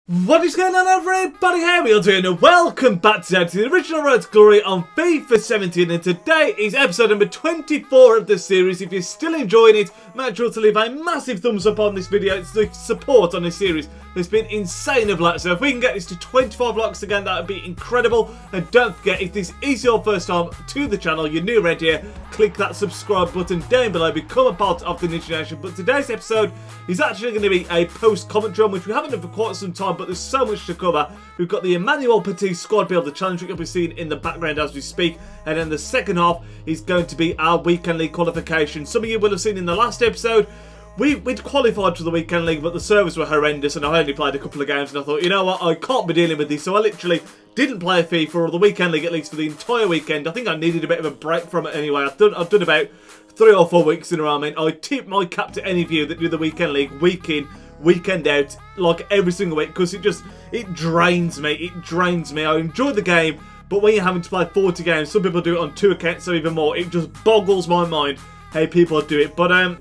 What is going on, everybody? How are we all doing? And welcome back to the original Road to Glory on FIFA 17, and today is episode number 24 of the series. If you're still enjoying it, make sure to leave a massive thumbs up on this video. It's the support on this series has been insane of late, so if we can get this to 25 likes again, that would be incredible. And don't forget, if this is your first time to the channel, you're new around here, click that subscribe button down below, become a part of the Nidge Nation. But today's episode is actually going to be a post-commentary on, which we haven't done for quite some time, but there's so much to cover. We've got the Petit squad builder challenge, which you'll be seeing in the background as we speak, and then the second half is going to be our weekend league qualification. Some of you will have seen in the last episode we'd qualified for the weekend league, but the servers were horrendous and I only played a couple of games, and I thought, you know what, I can't be dealing with this, so I literally didn't play a FIFA or the weekend league, at least for the entire weekend. I think I needed a bit of a break from it anyway. I've done about 3 or 4 weeks in a row. I mean, I tip my cap to any of you that do the weekend league week in, weekend out, like every single week, because it drains me. It drains me. I enjoy the game, but when you're having to play 40 games, some people do it on 2 accounts, so even more, it just boggles my mind how people do it. But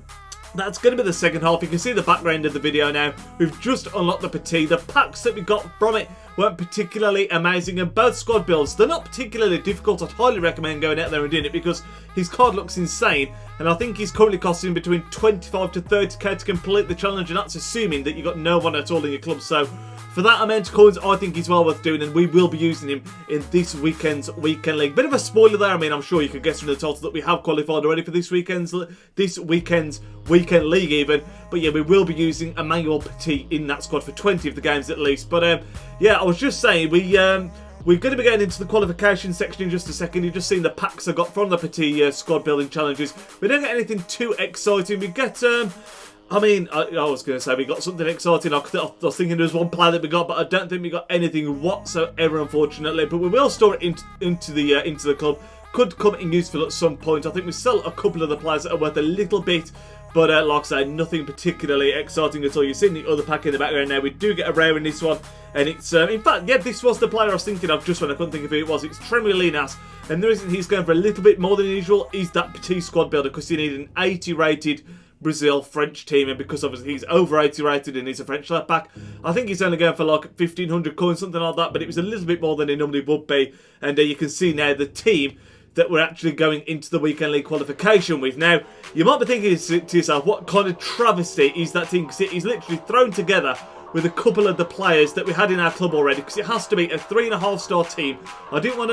that's going to be the second half. You can see the background of the video now. We've just unlocked the Petit. The packs that we got from it weren't particularly amazing, and both squad builds, they're not particularly difficult. I'd highly recommend going out there and doing it because his card looks insane, and I think he's currently costing between 25 to 30k to complete the challenge, and that's assuming that you've got no one at all in your club. So for that amount of coins, I think he's well worth doing, and we will be using him in this weekend's weekend league. Bit of a spoiler there. I mean, I'm sure you could guess from the title that we have qualified already for this weekend's weekend league even. But yeah, we will be using Emmanuel Petit in that squad for 20 of the games at least. But yeah, I was just saying, we're going to be getting into the qualification section in just a second. You've just seen the packs I got from the Petit squad building challenges. We don't get anything too exciting. We get I mean, I was going to say we got something exciting. I was thinking there was one player that we got, but I don't think we got anything whatsoever, unfortunately. But we will store it into the club. Could come in useful at some point. I think we sell a couple of the players that are worth a little bit, but like I say, nothing particularly exciting at all. You've seen the other pack in the background now. We do get a rare in this one, and it's in fact, yeah, this was the player I was thinking of just when I couldn't think of who it was. It's Tremolinas, and the reason he's going for a little bit more than usual is that Petit squad builder, because you need an 80 rated Brazil French team, and because obviously he's over 80 rated and he's a French left back, I think he's only going for like 1500 coins, something like that, but it was a little bit more than he normally would be. And you can see now the team that we're actually going into the weekend league qualification with. Now, you might be thinking to yourself, what kind of travesty is that team? Because it is literally thrown together with a couple of the players that we had in our club already, because it has to be a 3.5-star team. I didn't want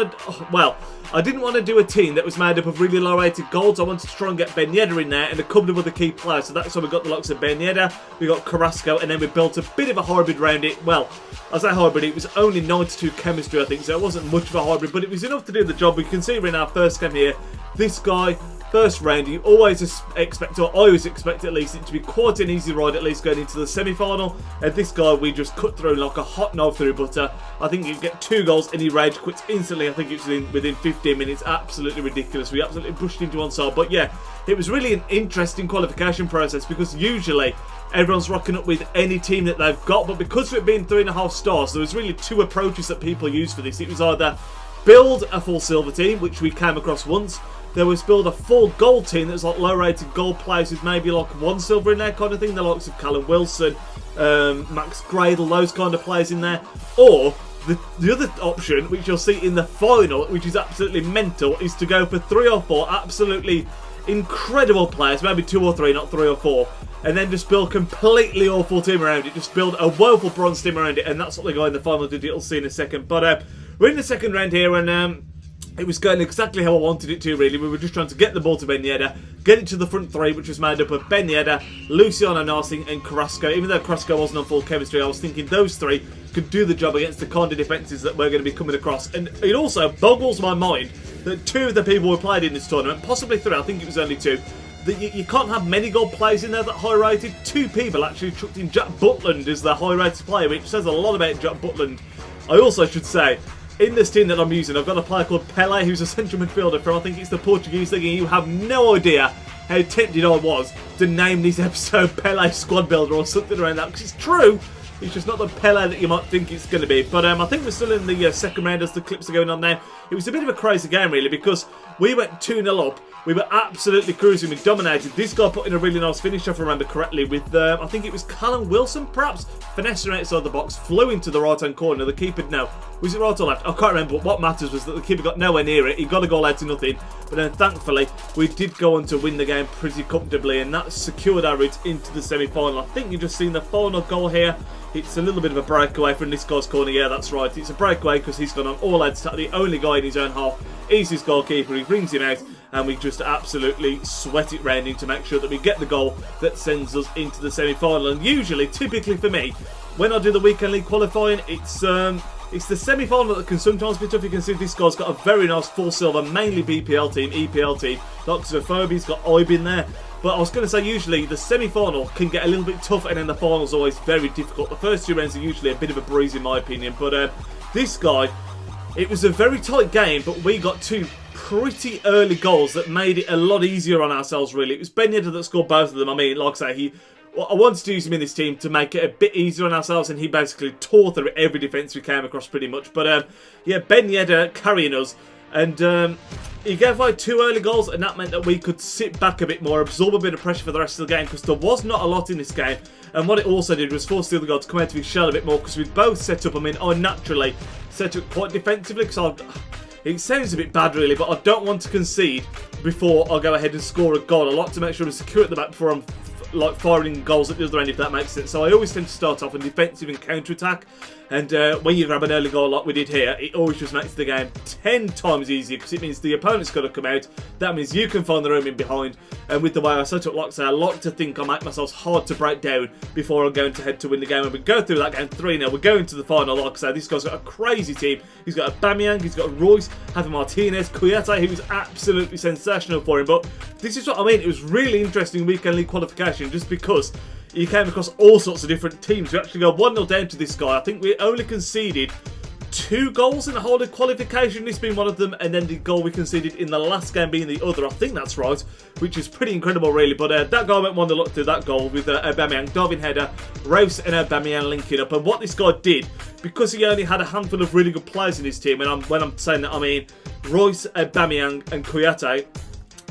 to do a team that was made up of really low rated golds. I wanted to try and get Ben Yedder in there and a couple of other key players. So that's why we got the likes of Ben Yedder, we got Carrasco, and then we built a bit of a hybrid around it. Well, I say hybrid, it was only 92 chemistry, I think, so it wasn't much of a hybrid, but it was enough to do the job. We can see we're in our first game here. This guy, first round, you always expect, or I always expect at least, it to be quite an easy ride, at least going into the semi-final. And this guy, we just cut through like a hot knife through butter. I think you get 2 goals and he rage quits instantly. I think it's within 15 minutes. Absolutely ridiculous. We absolutely pushed him to one side. But yeah, it was really an interesting qualification process, because usually everyone's rocking up with any team that they've got. But because of it being 3.5 stars, there was really 2 approaches that people used for this. It was either build a full silver team, which we came across once. There was build a full gold team that's like low-rated gold players with maybe like 1 silver in there kind of thing. The likes of Callum Wilson, Max Gradle, those kind of players in there. Or the other option, which you'll see in the final, which is absolutely mental, is to go for 3 or 4 absolutely incredible players, maybe 2 or 3, not 3 or 4, and then just build a completely awful team around it. Just build a woeful bronze team around it, and that's what the guy in the final did. You'll see in a second. But we're in the second round here, and it was going exactly how I wanted it to, really. We were just trying to get the ball to Ben Yedder, get it to the front 3, which was made up of Ben Yedder, Luciano Narsing and Carrasco. Even though Carrasco wasn't on full chemistry, I was thinking those 3 could do the job against the kind of defences that we're going to be coming across. And it also boggles my mind that 2 of the people who played in this tournament, possibly 3, I think it was only 2, that you can't have many gold players in there that high rated. 2 people actually chucked in Jack Butland as the high rated player, which says a lot about Jack Butland. I also should say, in this team that I'm using, I've got a player called Pele, who's a central midfielder from, I think it's the Portuguese league, and you have no idea how tempted I was to name this episode Pele Squad Builder or something around that, because it's true. It's just not the Pele that you might think it's going to be. But I think we're still in the second round as the clips are going on now. It was a bit of a crazy game, really, because we went 2-0 up. We were absolutely cruising. We dominated. This guy put in a really nice finish, if I remember correctly, with, I think it was Callum Wilson, perhaps, finessing outside the box, flew into the right-hand corner. The keeper, no. Was it right or left? I can't remember. But what matters was that the keeper got nowhere near it. He got a goal out to nothing. But then, thankfully, we did go on to win the game pretty comfortably, and that secured our route into the semi-final. I think you've just seen the final goal here. It's a little bit of a breakaway from this guy's corner. Yeah, that's right. It's a breakaway because he's gone on all out. The only guy in his own half is his goalkeeper. He brings him out, and we just absolutely sweat it round him to make sure that we get the goal that sends us into the semi-final. And usually, typically for me, when I do the weekend league qualifying, it's the semi-final that can sometimes be tough. You can see this guy's got a very nice full silver, mainly BPL team, EPL team. Loxophobia's got Ibe in there. But I was going to say, usually the semi-final can get a little bit tough, and then the final's always very difficult. The first two rounds are usually a bit of a breeze, in my opinion. But this guy, it was a very tight game, but we got two pretty early goals that made it a lot easier on ourselves, really. It was Ben Yedder that scored both of them. I mean, like I say, I wanted to use him in this team to make it a bit easier on ourselves, and he basically tore through every defence we came across pretty much. But yeah, Ben Yedder carrying us, and he gave away two early goals, and that meant that we could sit back a bit more, absorb a bit of pressure for the rest of the game, because there was not a lot in this game. And what it also did was force the other guy to come out of his shell a bit more, because we both set up. I mean, I naturally set up quite defensively, because it sounds a bit bad really, but I don't want to concede before I go ahead and score a goal. I like to make sure I'm secure at the back before I'm like firing goals at the other end, if that makes sense. So I always tend to start off on defensive and counter-attack. And when you grab an early goal like we did here, it always just makes the game 10 times easier, because it means the opponent's got to come out. That means you can find the room in behind. And with the way I set up, like I say, I like to think I make myself hard to break down before I'm going to head to win the game. And we go through that game 3-0. We're going to the final. Like I say, this guy's got a crazy team. He's got Aubameyang, he's got Royce, Javi Martinez, Kouyaté, who was absolutely sensational for him. But this is what I mean. It was really interesting weekend league qualification, just because you came across all sorts of different teams. We actually go 1-0 down to this guy. I think we only conceded 2 goals in the whole of qualification, this being one of them, and then the goal we conceded in the last game being the other. I think that's right, which is pretty incredible really. But that guy went 1-0 through that goal with Aubameyang, diving header, Royce and Aubameyang linking up. And what this guy did, because he only had a handful of really good players in his team, and when I'm saying that, I mean Royce, Aubameyang and Kouyaté.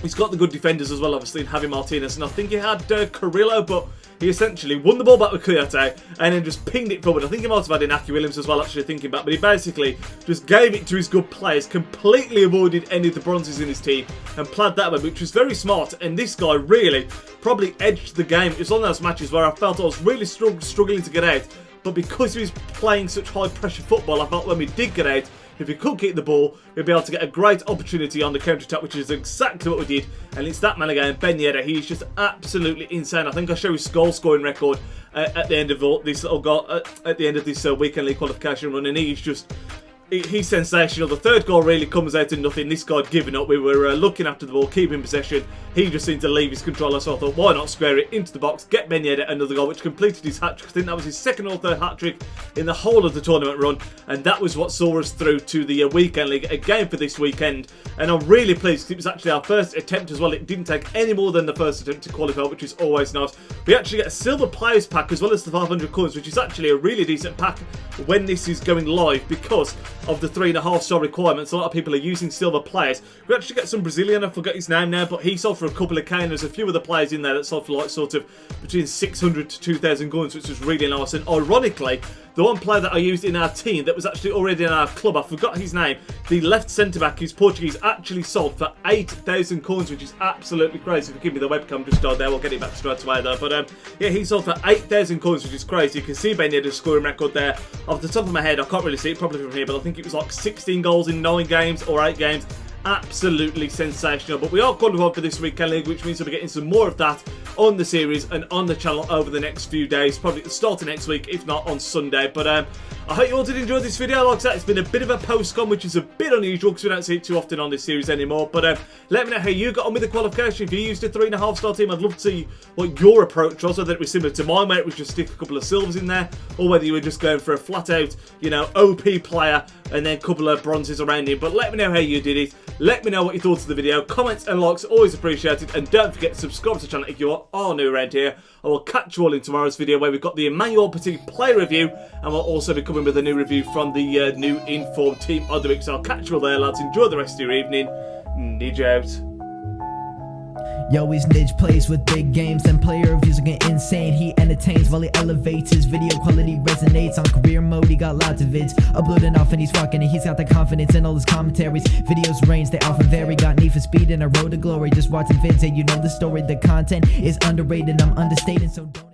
He's got the good defenders as well, obviously, in Javi Martinez, and I think he had Carrillo, but he essentially won the ball back with Kouyaté and then just pinged it forward. I think he might have had Inaki Williams as well, actually thinking back, but he basically just gave it to his good players, completely avoided any of the bronzes in his team, and played that way, which was very smart. And this guy really probably edged the game. It was one of those matches where I felt I was really struggling to get out, but because he was playing such high pressure football, I felt when we did get out, if we could keep the ball, we'd be able to get a great opportunity on the counter-attack, which is exactly what we did. And it's that man again, Ben Yedder. He's just absolutely insane. I think I show his goal-scoring record at the end of this little goal, at the end of this weekend league qualification run, and he's just he's sensational. The third goal really comes out of nothing. This guy had given up. We were looking after the ball, keeping possession. He just seemed to leave his controller, so I thought, why not square it into the box, get Ben Yedder another goal, which completed his hat-trick. I think that was his second or third hat-trick in the whole of the tournament run, and that was what saw us through to the weekend league again for this weekend. And I'm really pleased, because it was actually our first attempt as well. It didn't take any more than the first attempt to qualify, which is always nice. We actually get a silver players pack as well as the 500 coins, which is actually a really decent pack when this is going live, because of the 3.5-star requirements. A lot of people are using silver players. We actually get some Brazilian, I forget his name now, but he sold for a couple of K, and there's a few other players in there that sold for like sort of between 600 to 2,000 coins, which was really nice. And ironically, the one player that I used in our team that was actually already in our club, I forgot his name, the left centre-back, who's Portuguese, actually sold for 8,000 coins, which is absolutely crazy. If you give me the webcam just died there, we'll get it back straight away though. But yeah, he sold for 8,000 coins, which is crazy. You can see Ben Yedder's scoring record there. Off the top of my head, I can't really see it probably from here, but I think it was like 16 goals in 9 games or 8 games. Absolutely sensational. But we are qualified for this weekend league, which means we'll be getting some more of that on the series and on the channel over the next few days, probably at the start of next week, if not on Sunday. But I hope you all did enjoy this video. Like I said, it's been a bit of a post-con, which is a bit unusual because we don't see it too often on this series anymore. But let me know how you got on with the qualification. If you used a 3.5-star team, I'd love to see what your approach was, whether it was similar to mine, where it was just stick a couple of silvers in there, or whether you were just going for a flat-out, you know, OP player and then a couple of bronzes around him. But let me know how you did it. Let me know what you thought of the video. Comments and likes always appreciated, and don't forget to subscribe to the channel if you are new around here. I will catch you all in tomorrow's video where we've got the Emmanuel Petit play review, and we'll also be coming with a new review from the new Inform Team of the Week. So I'll catch you all there, lads. Enjoy the rest of your evening. Nidge out. Yo, he's Nidge, plays with big games and player reviews are getting insane. He entertains while he elevates, his video quality resonates. On career mode, he got lots of vids uploading off and he's rocking it. He's got the confidence in all his commentaries. Videos range, they often vary. Got need for speed and a road to glory. Just watching vids and you know the story. The content is underrated, I'm understating, so don't